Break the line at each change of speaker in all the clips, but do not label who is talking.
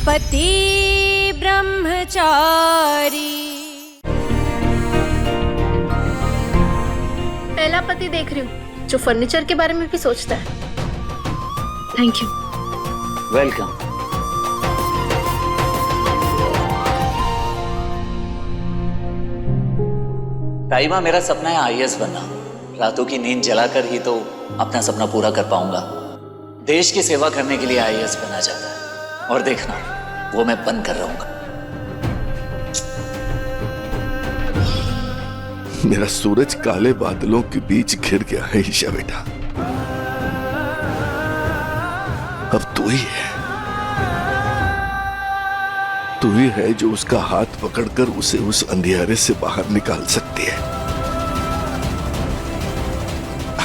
पति ब्रह्मचारी।
पहला पति देख रही हूँ जो फर्नीचर के बारे में भी सोचता है। Thank you.
वेलकम। ताइमा, मेरा सपना है आईएएस बनना। रातों की नींद जलाकर ही तो अपना सपना पूरा कर पाऊंगा। देश की सेवा करने के लिए आईएएस बनना चाहता है, और देखना वो मैं बन कर रहूंगा।
मेरा सूरज काले बादलों के बीच घिर गया है ईशा बेटा। अब तू ही है, तू ही है जो उसका हाथ पकड़कर उसे उस अंधियारे से बाहर निकाल सकती है।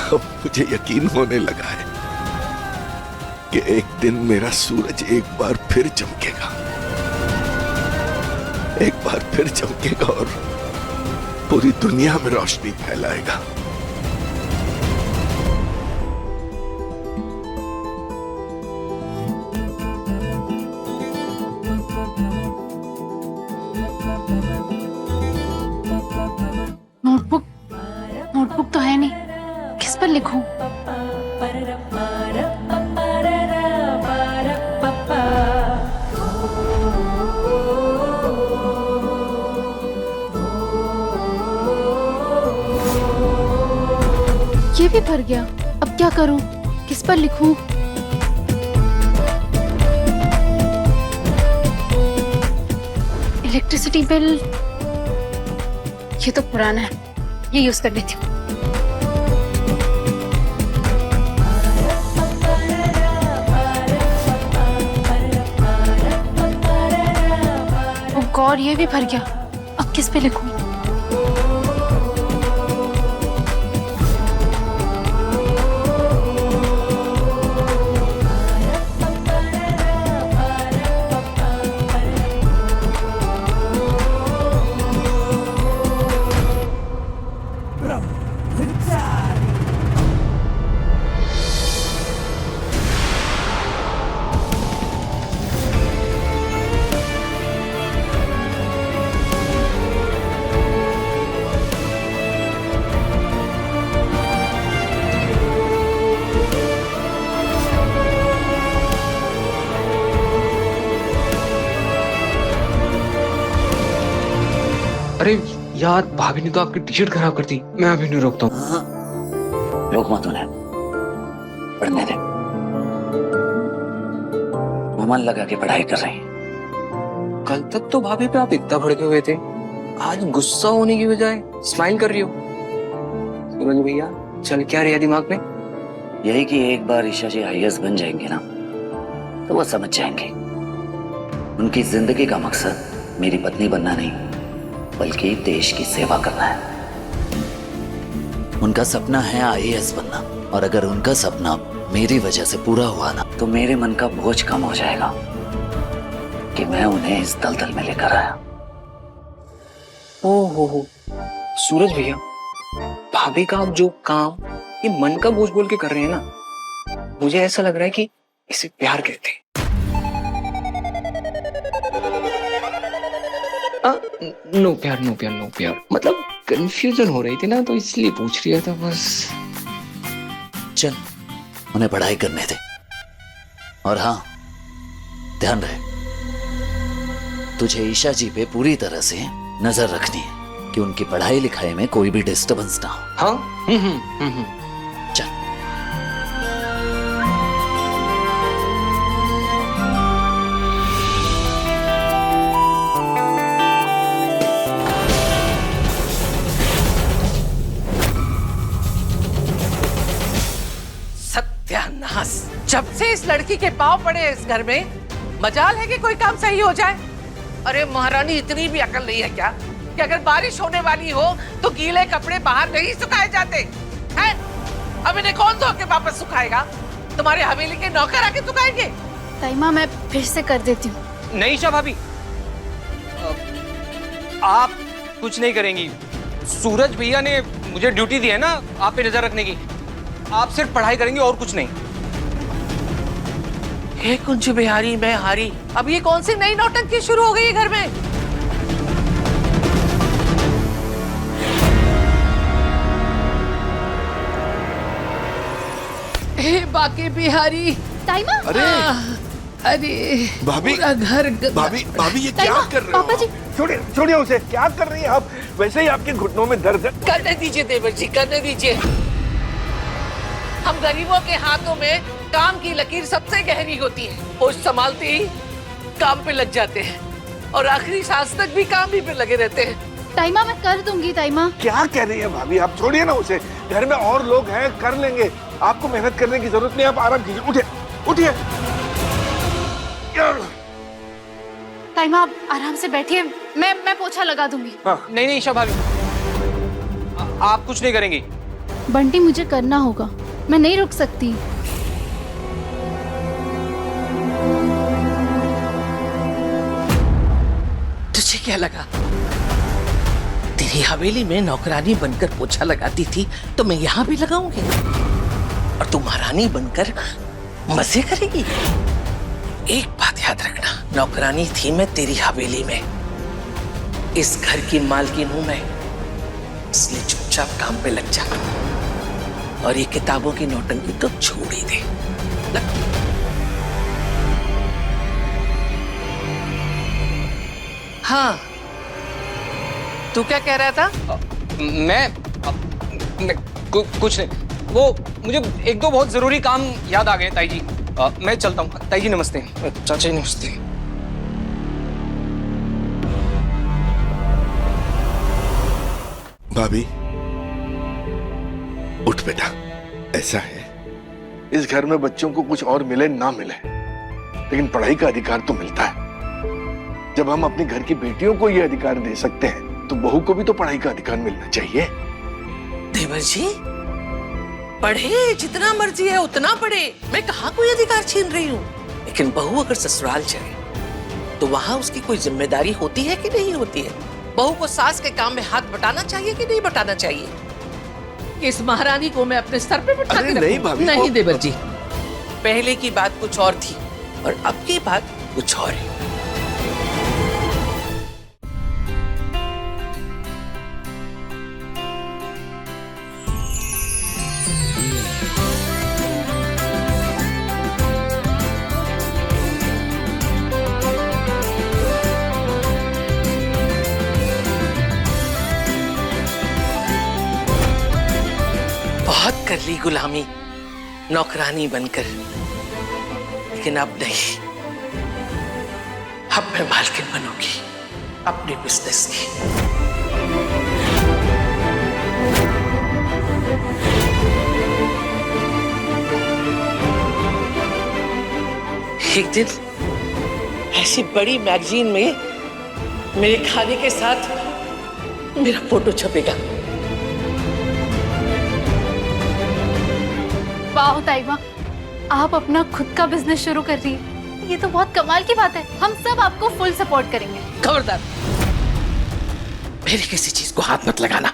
अब मुझे यकीन होने लगा है कि एक दिन मेरा सूरज एक बार फिर चमकेगा, एक बार फिर चमकेगा और पूरी दुनिया में रोशनी फैलाएगा।
नोटबुक तो है नहीं, किस पर लिखूं? ये भी भर गया, अब क्या करूं? किस पर लिखूं? इलेक्ट्रिसिटी बिल, ये तो पुराना है, ये यूज कर लेती हूँ। ओह गॉड, ये भी भर गया, अब किस पे लिखूं?
अरे यार, भाभी ने तो आपकी टी शर्ट खराब कर दी। मैं अभी नहीं रोकता हूँ।
रोक मत उन्हें, पढ़ने दे। वो मन लगा के पढ़ाई कर रही।
कल तक तो भाभी पे आप इतना भड़के हुए थे, आज गुस्सा होने की बजाय स्माइल कर रही हो। सूरज भैया, चल क्या रहा दिमाग में?
यही कि एक बार ईशा जी आईएएस बन जाएंगे ना, तो वो समझ जाएंगे उनकी जिंदगी का मकसद मेरी पत्नी बनना नहीं, बल्कि देश की सेवा करना है। उनका सपना है आईएएस बनना, और अगर उनका सपना मेरी वजह से पूरा हुआ ना, तो मेरे मन का बोझ कम हो जाएगा कि मैं उन्हें इस दलदल में लेकर आया।
ओ हो, सूरज भैया, भाभी का आप जो काम ये मन का बोझ बोल के कर रहे हैं ना, मुझे ऐसा लग रहा है कि इसे प्यार कहते हैं। नो प्यार, नो प्यार, नो प्यार, मतलब कंफ्यूजन हो रही थी ना, तो इसलिए पूछ रहा था बस।
चल, उन्हें पढ़ाई करने दे। और हाँ, ध्यान रहे, तुझे ईशा जी पे पूरी तरह से नजर रखनी है कि उनकी पढ़ाई लिखाई में कोई भी डिस्टर्बेंस ना हो।
हाँ,
चल।
सत्यानाश! जब से इस लड़की के पांव पड़े इस घर में, मजाल है कि कोई काम सही हो जाए। अरे महारानी, इतनी भी अकल नहीं है क्या कि अगर बारिश होने वाली हो तो गीले कपड़े बाहर नहीं सुखाए जाते हैं? अब इन्हें कौन धो के वापस सुखाएगा? तुम्हारे हवेली के नौकर आके सुखाएंगे?
ताइमा, मैं फिर से कर देती हूँ।
नहीं ईशा भाभी, आप कुछ नहीं करेंगी। सूरज भैया ने मुझे ड्यूटी दी है ना आप पे नजर रखने की। आप सिर्फ पढ़ाई करेंगी और कुछ नहीं।
हे कुंज बिहारी मैं हारी, अब ये कौन सी नई नौटंकी शुरू हो गई है घर में? हे बाकी बिहारी।
ताइमा।
अरे
अरे
भाभी,
पूरा घर
भाभी भाभी ये क्या
ताइमा,
कर रहे
पापा
हो
जी।
आप? छोड़िए छोड़िए उसे, क्या कर रही हैं आप? वैसे ही आपके घुटनों में दर्द है।
करने दीजिए देवर जी, करने दीजिए। हम गरीबों के हाथों में काम की लकीर सबसे गहरी होती है। होश संभालते ही काम पे लग जाते हैं और आखिरी सांस तक भी काम ही पे लगे रहते हैं।
ताइमा मैं कर दूंगी ताइमा।
क्या कह रही है भाभी आप? छोड़िए ना उसे, घर में और लोग हैं, कर लेंगे। आपको मेहनत करने की जरूरत नहीं, आप आराम कीजिए। उठिए उठिए।
ताइमा आप आराम से बैठिए, मैं पोछा लगा दूंगी।
नहीं नहीं ईशा भाभी, आप कुछ नहीं करेंगी।
बंटी मुझे करना होगा, मैं नहीं रुक सकती।
तुझे क्या लगा तेरी हवेली में नौकरानी बनकर पोछा लगाती थी तो मैं यहाँ भी लगाऊंगी और तू महारानी बनकर मजे करेगी? एक बात याद रखना, नौकरानी थी मैं तेरी हवेली में, इस घर की मालकिन हूं मैं, इसलिए चुपचाप काम पे लग जा और ये किताबों की नौटंकी तो छोड़ ही दे। लग। हाँ, तू क्या कह रहा था?
मैं कुछ नहीं, वो मुझे एक दो बहुत जरूरी काम याद आ गए ताई जी। मैं चलता हूँ। ताई जी नमस्ते। चाचा जी नमस्ते।
भाभी उठ बेटा। ऐसा है, इस घर में बच्चों को कुछ और मिले ना मिले, लेकिन पढ़ाई का अधिकार तो मिलता है। जब हम अपनी घर की बेटियों को ये अधिकार दे सकते हैं तो बहू को भी तो पढ़ाई का अधिकार मिलना चाहिए।
देवर जी, पढ़े जितना मर्जी है उतना पढ़े, मैं कहाँ कोई अधिकार छीन रही हूँ। लेकिन बहू अगर ससुराल चले तो वहाँ उसकी कोई जिम्मेदारी होती है कि नहीं होती है? बहू को सास के काम में हाथ बटाना चाहिए कि नहीं बटाना चाहिए? इस महारानी को मैं अपने सर पे बिठा के
नहीं भाभी,
नहीं देवर जी, पहले की बात कुछ और थी और अब की बात कुछ और है। बहुत कर ली गुलामी नौकरानी बनकर, लेकिन अब नहीं, अब मैं मालकिन बनूंगी अपने बिजनेस की। एक दिन ऐसी बड़ी मैगजीन में मेरे खाने के साथ मेरा फोटो छपेगा।
वाह ताइमा, आप अपना खुद का बिजनेस शुरू कर रही है, ये तो बहुत कमाल की बात है। हम सब आपको फुल सपोर्ट करेंगे।
खबरदार, मेरी किसी चीज को हाथ मत लगाना,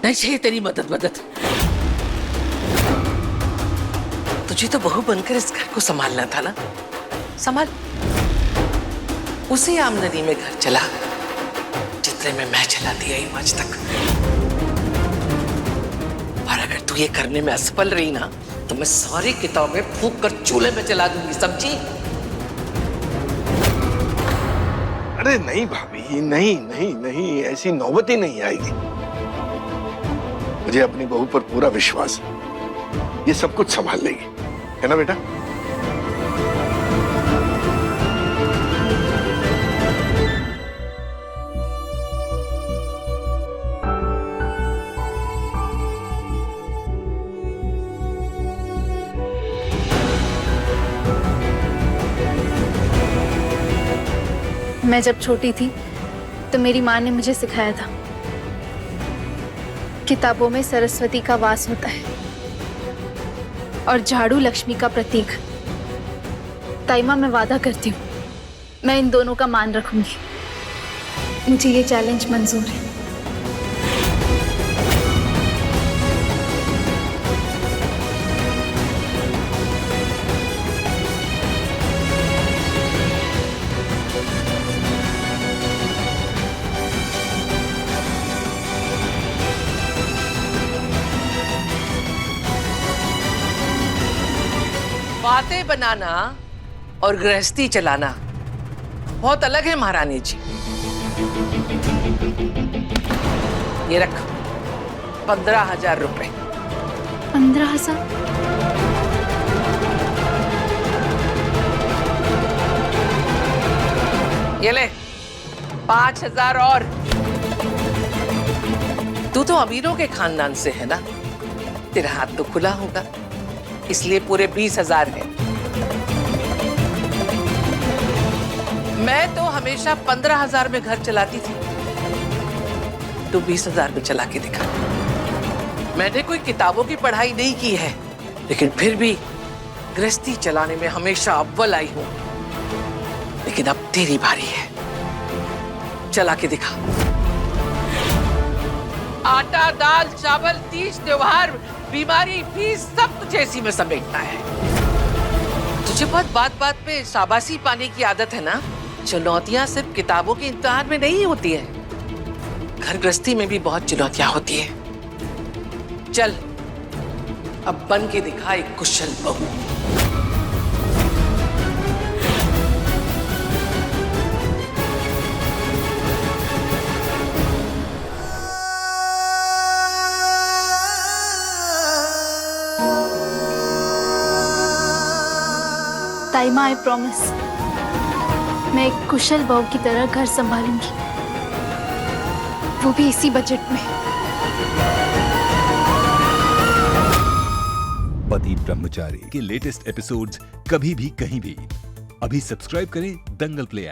नहीं चाहिए तेरी मदद। तुझे तो बहू बनकर इस घर को संभालना था ना, संभाल। उसी आमदनी में घर चला जितने में मैं चलाती आई आज तक। और अगर तू ये करने में असफल रही ना तो मैं सारी किताबें फूंक कर चूल्हे में जला दूंगी, समझी?
अरे नहीं भाभी, नहीं नहीं नहीं, ऐसी नौबत ही नहीं आएगी। मुझे अपनी बहू पर पूरा विश्वास है, ये सब कुछ संभाल लेगी, है ना बेटा?
मैं जब छोटी थी तो मेरी माँ ने मुझे सिखाया था, किताबों में सरस्वती का वास होता है और झाड़ू लक्ष्मी का प्रतीक। ताइमा, मैं वादा करती हूँ, मैं इन दोनों का मान रखूंगी। मुझे ये चैलेंज मंजूर है।
बातें बनाना और गृहस्थी चलाना बहुत अलग है महारानी जी। ये रख 15,000 रुपए।
15,000?
ये ले 5,000 और। तू तो अमीरों के खानदान से है ना, तेरा हाथ तो खुला होगा, इसलिए पूरे 20,000 है। मैं तो हमेशा 15,000 में घर चलाती थी, तू 20,000 में चला के दिखा। मैंने कोई किताबों की पढ़ाई नहीं की है, लेकिन फिर भी गृहस्थी चलाने में हमेशा अव्वल आई हूं। लेकिन अब तेरी बारी है, चला के दिखा। आटा दाल चावल तीज त्योहार बीमारी फीस सब तुझे इसी में समेटना है। तुझे बहुत बात बात पे शाबाशी पाने की आदत है ना। चुनौतियां सिर्फ किताबों के इम्तिहान में नहीं होती है, घर गृहस्थी में भी बहुत चुनौतियां होती है। चल अब बन के दिखा एक कुशल बहू।
ताइमा, आई प्रॉमिस, मैं एक कुशल बहू की तरह घर संभालूंगी, वो भी इसी बजट में।
पति ब्रह्मचारी के लेटेस्ट एपिसोड्स कभी भी कहीं भी, अभी सब्सक्राइब करें दंगल प्ले ऐप।